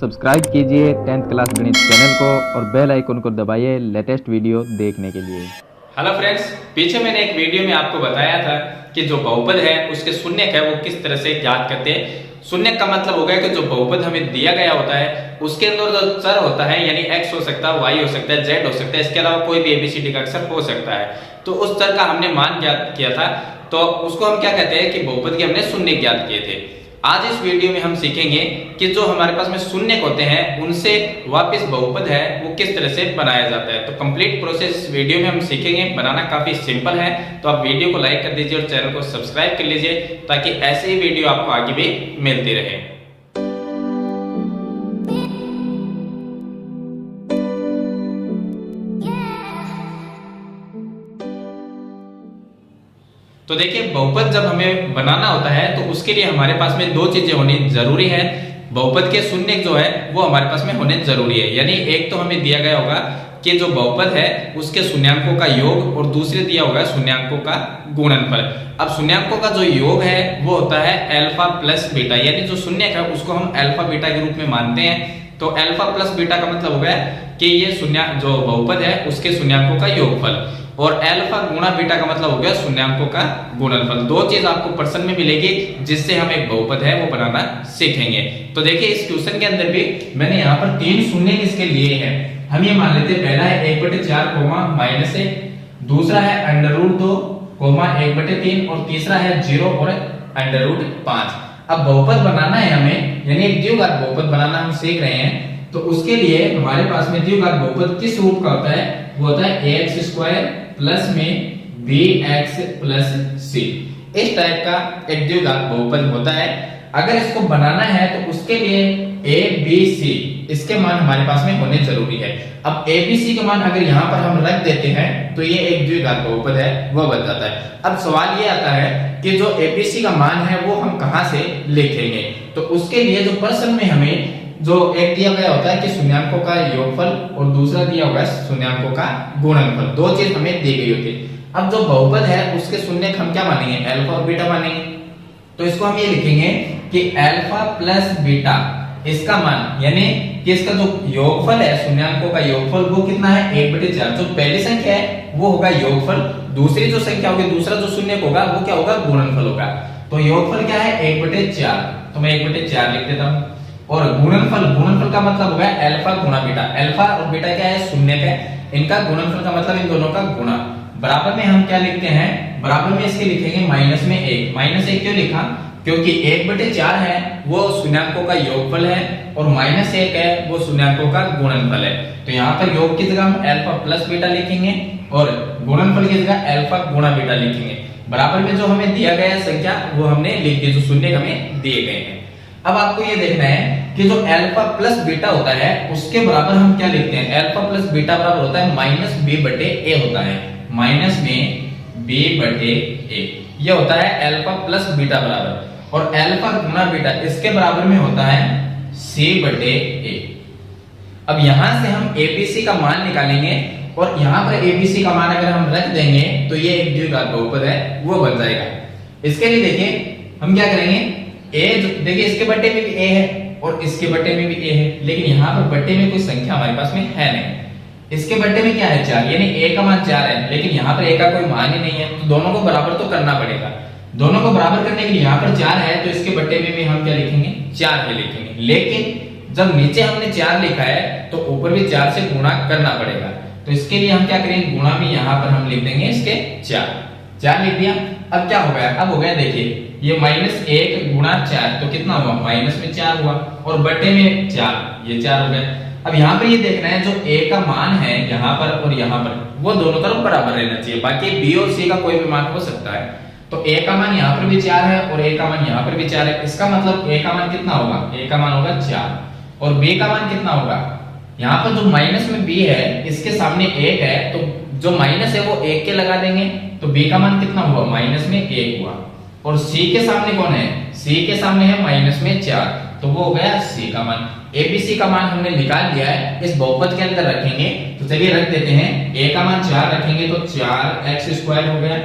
Subscribe कीजिए 10th class गणित channel को और बेल आइकन को दबाइए लेटेस्ट वीडियो देखने के लिए। हेलो फ्रेंड्स, पीछे मैंने एक वीडियो में आपको बताया था कि जो बहुपद है उसके शून्यक है वो किस तरह से ज्ञात करते हैं। शून्यक का मतलब हो गया कि जो बहुपद हमें दिया गया होता है उसके अंदर जो चर होता है यानी x हो सकता है, y हो सकता है, z हो सकता है, इसके अलावा कोई भी ABCD का अक्षर हो सकता है। तो उस चर का हमने मान ज्ञात किया था, तो उसको हम क्या कहते हैं कि बहुपद के हमने शून्य ज्ञात किए थे। आज इस वीडियो में हम सीखेंगे कि जो हमारे पास में शून्यक होते हैं उनसे वापस बहुपद है वो किस तरह से बनाया जाता है। तो कंप्लीट प्रोसेस इस वीडियो में हम सीखेंगे। बनाना काफी सिंपल है, तो आप वीडियो को लाइक कर दीजिए और चैनल को सब्सक्राइब कर लीजिए ताकि ऐसे ही वीडियो आपको आगे भी मिलती रहे। तो देखिए, बहुपद जब हमें बनाना होता है तो उसके लिए हमारे पास में दो चीजें होनी जरूरी है। बहुपद के शून्यक जो है वो हमारे पास में होने जरूरी है। यानी एक तो हमें दिया गया होगा कि जो बहुपद है उसके शून्यांकों का योग और दूसरे दिया होगा शून्यांकों का गुणनफल। अब शून्यांकों का जो योग है वो होता है अल्फा प्लस बीटा, यानी जो शून्यक है उसको हम अल्फा बीटा के रूप में मानते हैं। तो अल्फा प्लस बीटा का मतलब हो गया कि ये शून्य जो बहुपद है उसके शून्यांकों का योगफल, और अल्फा गुणा बीटा का मतलब हो गया शून्यांकों का गुणनफल। दो चीज आपको प्रश्न में मिलेगी जिससे हम एक बहुपद है वो बनाना सीखेंगे। तो देखिए, इस क्वेश्चन के अंदर भी मैंने यहाँ पर तीन शून्य इसके लिए हैं। हम ये मान लेते हैं, पहला है 1/4 माइनस 1, दूसरा है √2 1/3 और तीसरा है 0 और √5। अब बहुपद बनाना है हमें, यानी एक द्विघात बहुपद बनाना हम सीख रहे हैं। तो उसके लिए हमारे पास में द्विघात बहुपद किस रूप का होता है, वो होता है ax² प्लस में bx प्लस c। इस टाइप का एक द्विघात बहुपद होता है। अगर इसको बनाना है तो उसके लिए a b c इसके मान हमारे पास में होने जरूरी है। अब a b c के मान अगर यहाँ पर हम रख देते हैं तो ये एक द्विघात बहुपद है वो बन जाता है। अब सवाल ये आता है कि जो a b c का मान है वो हम कहाँ से लिखेंगे। तो उसके लिए जो प्रश्न में हमें जो एक दिया गया होता है कि शून्यांकों का योगफल और दूसरा दिया होगा शून्यांकों का गुणनफल, दो चीज हमें दी गई होती है। अब जो बहुपद है उसके शून्यक हम क्या मानेंगे, अल्फा और बीटा मानेंगे। तो इसको हम ये लिखेंगे कि अल्फा प्लस बीटा इसका मान, यानी कि इसका जो योगफल है शून्यांकों का योगफल वो कितना है 1/4। जो पहली संख्या है वो होगा योगफल, दूसरी जो संख्या होगी दूसरा जो शून्यक होगा वो क्या होगा, गुणनफल होगा। तो योगफल क्या है 1/4, तो मैं 1/4 लिख देता हूं। और गुणनफल, गुणनफल का मतलब होगा अल्फा गुणा बीटा। अल्फा और बीटा क्या है, शून्यक है, इनका गुणनफल का मतलब इन दोनों का गुणा। बराबर में हम क्या लिखते हैं, बराबर में इसके लिखेंगे माइनस में 1। माइनस 1 क्यों लिखा, क्योंकि 1/4 है वो शून्यांकों का योगफल है और माइनस 1 है वो शून्यांकों का गुणनफल है। तो यहाँ पर योग की जगह हम अल्फा प्लस बीटा लिखेंगे और गुणनफल की जगह अल्फा गुणा बीटा लिखेंगे। बराबर में जो हमें दिया गया संख्या वो हमने लिख दी, जो शून्य हमें दिए गए हैं। अब आपको ये देखना है कि जो अल्फा प्लस बीटा होता है उसके बराबर हम क्या लिखते हैं, अल्फा प्लस बीटा बराबर होता है -b/a होता है, -b/a ये होता है अल्फा प्लस बीटा बराबर। और अल्फा गुना बीटा इसके बराबर में होता है c/a। अब यहां से हम abc का मान निकालेंगे और यहां पर abc का मान अगर हम रख देंगे तो ये एक द्विघात बहुपद है वो बन जाएगा। इसके लिए देखिए हम क्या करेंगे, a देखिए इसके बट्टे में भी a है और इसके बट्टे में भी a है, लेकिन यहाँ पर बट्टे में कोई संख्या हमारे पास में है नहीं। इसके बट्टे में क्या है 4, यानी a का मान 4 है, लेकिन यहाँ पर a का कोई मान ही नहीं है। तो दोनों को बराबर तो करना पड़ेगा। दोनों को बराबर करने के लिए यहाँ पर 4 है तो इसके बट्टे में भी हम क्या लिखेंगे, 4 ही लिखेंगे। लेकिन जब नीचे हमने 4 लिखा है तो ऊपर भी 4 से गुणा करना पड़ेगा। तो इसके लिए हम क्या करेंगे, गुणा में यहाँ पर हम लिख देंगे इसके 4 लिख दिया। अब क्या हो गया, अब हो गया देखिए ये -1 गुणा 4 तो कितना हुआ, माइनस में 4 हुआ और बटे में 4, ये 4 हो गया। अब यहाँ पर ये देखना है जो a का मान है यहाँ पर और यहाँ पर वो दोनों तरफ बराबर रहना चाहिए, बाकी b और c का कोई भी मान हो सकता है। तो a का मान यहाँ पर भी 4 है और a का मान यहाँ पर भी 4 है। इसका मतलब a का मान कितना होगा, a का मान होगा 4 और b का मान कितना होगा, यहाँ पर जो माइनस में b है इसके सामने 1 है तो जो माइनस है वो 1 के लगा देंगे तो b का मान कितना हुआ, माइनस में 1 हुआ। और c के सामने कौन है, c के सामने है माइनस में 4 तो वो हो गया c का मान। abc का मान हमने निकाल लिया है, इस बहुपद के अंदर रखेंगे। तो चलिए रख देते हैं, a का मान 4 रखेंगे तो 4x² हो गया,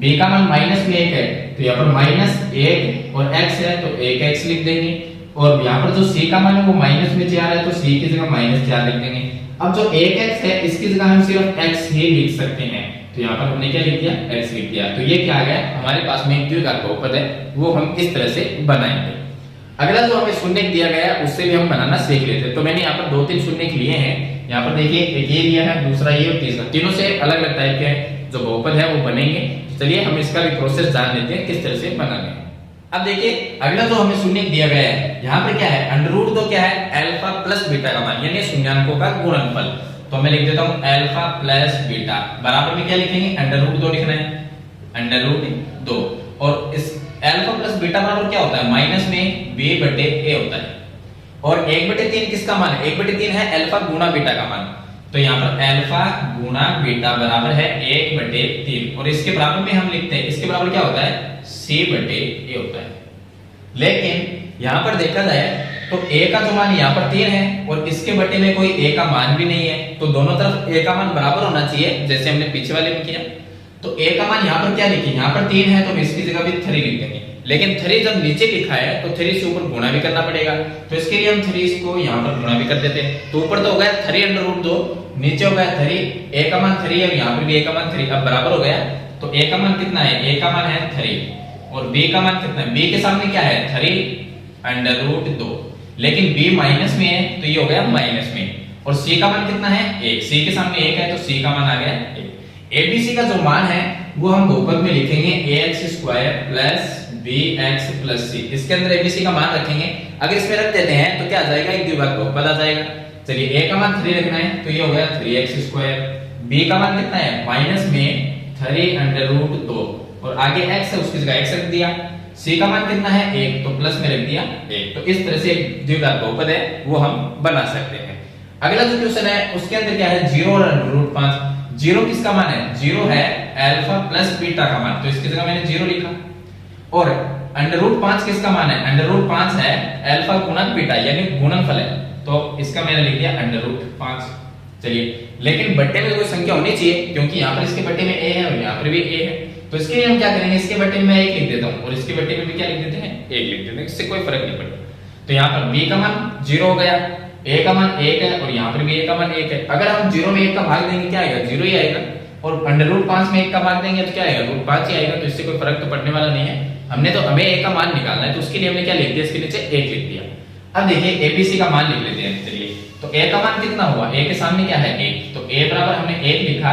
b का मान -1 है तो यहाँ पर -1 और x है तो 1x लिख देंगे और यहाँ पर जो c का मान है वो माइनस में 4 है, तो c की जगह -4 लिख देंगे। अब जो 1x है इसकी जगह हम सिर्फ x ही लिख सकते हैं, तो यहाँ पर हमने क्या लिख दिया, x लिख दिया। तो ये क्या आ गया, हमारे पास में एक द्विघात बहुपद है, वो हम इस तरह से बनाएंगे। अगला जो हमें शून्य दिया गया है उससे भी हम बनाना सीख लेते हैं। तो मैंने यहाँ पर 2-3 शून्य लिए हैं। यहाँ पर देखिए, एक ये दिया है, दूसरा ये और तीसरा, तीनों से अलग अलग टाइप के जो बहुपद है वो बनेंगे। चलिए हम इसका भी प्रोसेस जान लेते हैं किस तरह से बनाने हैं। अब देखिए, अगला जो हमें शून्य दिया गया है, यहाँ पर क्या है, अंडर रूट क्या है, अल्फा प्लस बीटा का मान, यानी शून्याङ्कों का गुणनफल। तो मैं लिख देता हूँ अल्फा प्लस बीटा बराबर में क्या लिखेंगे, अंडर रूट 2 लिखना है, अंडर रूट 2। और इस अल्फा प्लस बीटा बराबर क्या होता है, माइनस में b बटे a होता है। और 1/3 किसका मान है, 1/3 है अल्फा गुणा बीटा का मान। तो यहाँ पर अल्फा गुणा बीटा बराबर है 1/3, और इसके बराबर में हम लिखते हैं, इसके बराबर क्या होता है, c बटे a होता है। लेकिन यहाँ पर देखा जाए तो a का जो मान यहाँ पर 3 है और इसके बटे में कोई a का मान भी नहीं है, तो दोनों तरफ a का मान बराबर होना चाहिए, जैसे हमने पीछे वाले में किया। तो a का मान यहाँ पर क्या लिखे, यहाँ पर 3 है तो इसकी जगह भी 3 लिख देंगे। लेकिन 3 जब नीचे लिखा है तो 3 से ऊपर गुणा भी करना पड़ेगा, तो इसके लिए हम 3 को यहाँ पर गुणा भी कर देते हैं। तो ऊपर तो हो गया 3 अंडर रूट 2, नीचे हो गया 3, a का मान 3 है और यहाँ पर भी a का मान 3, अब बराबर हो गया। तो a का मान कितना है, a का मान है 3 और b का मान कितना है, b के सामने क्या है 3 अंडर रूट 2, लेकिन b माइनस में है तो ये हो गया माइनस में। और c का मान कितना है 1, c के सामने 1 है तो c का मान आ गया 1। abc का जो मान है वो हम बहुपद में लिखेंगे ax² plus bx plus c। इसके अंदर abc का मान रखेंगे, अगर इसमें रख देते हैं तो क्या आ जाएगा, एक द्विघात बहुपद आ जाएगा। चलिए a का मान 3 रखना है तो ये हो गया 3x², b का मान कितना है माइनस में 3 अंडर रूट 2 और आगे x है उसकी जगह x रख दिया। c का मान कितना है 1 तो प्लस में रख दिया 1। तो इस तरह से एक द्विघात बहुपद है वो हम बना सकते हैं। अगला जो क्वेश्चन है उसके अंदर क्या है, 0 और अंडर रूट 5। 0 किसका मान है, 0 है अल्फा प्लस बीटा का मान, तो इसकी जगह मैंने 0 लिखा। और अंडर रूट 5 किसका मान है, अंडर रूट 5 है अल्फा गुणा बीटा यानी गुणनफल है, तो इसका मैंने लिख दिया अंडर रूट 5। चलिए, लेकिन बट्टे में कोई संख्या होनी चाहिए क्योंकि यहाँ पर इसके बट्टे में a है और यहाँ पर भी a है, तो इसके लिए हम क्या करेंगे, इसके बट्टे में मैं 1 लिख देता हूँ और इसके बट्टे में भी क्या लिख देते हैं 1 लिख देते हैं, इससे कोई फर्क नहीं पड़ता। तो यहाँ पर b का मान 0 हो गया, a का मान 1 है और यहाँ पर भी a का मान 1 है। अगर हम 0 में 1 का भाग देंगे क्या आएगा, 0 ही आएगा, और अंडर रूट 5 में 1 का भाग देंगे तो क्या आएगा, रूट 5 ही आएगा, तो इससे कोई फर्क तो पड़ने वाला नहीं है। हमने तो हमें a का मान निकालना है तो उसके लिए हमने क्या लिख दिया, इसके नीचे 1 लिख दिया। अब देखिए abc का मान लिख लेते हैं। चलिए, तो a का मान कितना हुआ, a के सामने क्या है 1, तो a बराबर हमने 1 लिखा।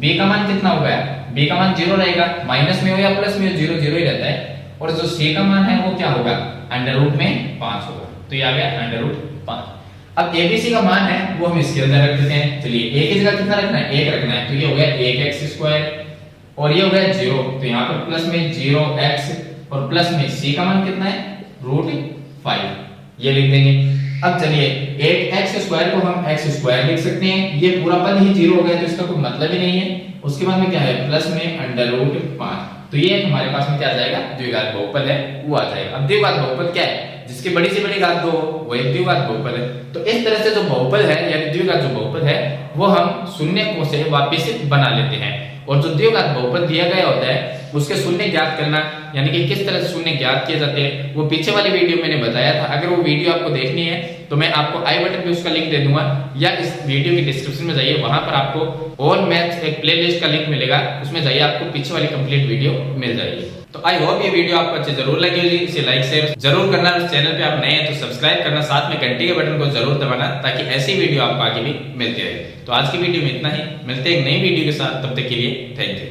b का मान कितना हो गया, b का मान 0 रहेगा, माइनस में हो या प्लस में हो 0 0 ही रहता है। और जो c का मान है वो क्या होगा, अंडर रूट में 5 होगा, तो ये आ गया अंडर रूट 5। अब abc का मान है वो हम इसके अंदर रख देते हैं। चलिए, a की जगह कितना रखना है, 1 रखना है, तो ये हो गया 1x² और ये हो गया 0, तो यहाँ पर प्लस में 0x और प्लस में c का मान कितना है रूट 5, ये लिख देंगे। अब चलिए, 8x² को हम x² लिख सकते हैं, ये पूरा पद ही 0 हो गया तो इसका कोई मतलब ही नहीं है। उसके बाद में क्या है, प्लस में अंडर रूट 5, तो ये हमारे पास में क्या आ जाएगा, द्विघात बहुपद है वो आ जाएगा। अब द्विघात बहुपद क्या है, जिसकी बड़ी से बड़ी घात 2 हो वो एक द्विघात बहुपद है। तो इस तरह से जो बहुपद है यानी द्विघात जो बहुपद है वो हम शून्य से वापस बना लेते हैं। और जो द्विघात बहुपद दिया गया होता है उसके शून्य ज्ञात करना यानी कि किस तरह से शून्य ज्ञात किए जाते हैं वो पीछे वाली वीडियो मैंने बताया था। अगर वो वीडियो आपको देखनी है तो मैं आपको आई बटन पे उसका लिंक दे दूंगा या इस वीडियो की डिस्क्रिप्शन में जाइए, वहां पर आपको ऑल मैथ्स एक प्लेलिस्ट का लिंक मिलेगा, उसमें जाइए आपको पीछे वाली कंप्लीट वीडियो मिल जाएगी। तो आई होप ये वीडियो आपको अच्छी जरूर लगी होगी, इसे लाइक शेयर जरूर करना। और चैनल पे आप नए हैं तो सब्सक्राइब करना, साथ में घंटी के बटन को जरूर दबाना ताकि ऐसी वीडियो आपको आगे भी मिलती रहे। तो आज की वीडियो में इतना ही, मिलते हैं एक नई वीडियो के साथ, तब तक के लिए थैंक यू।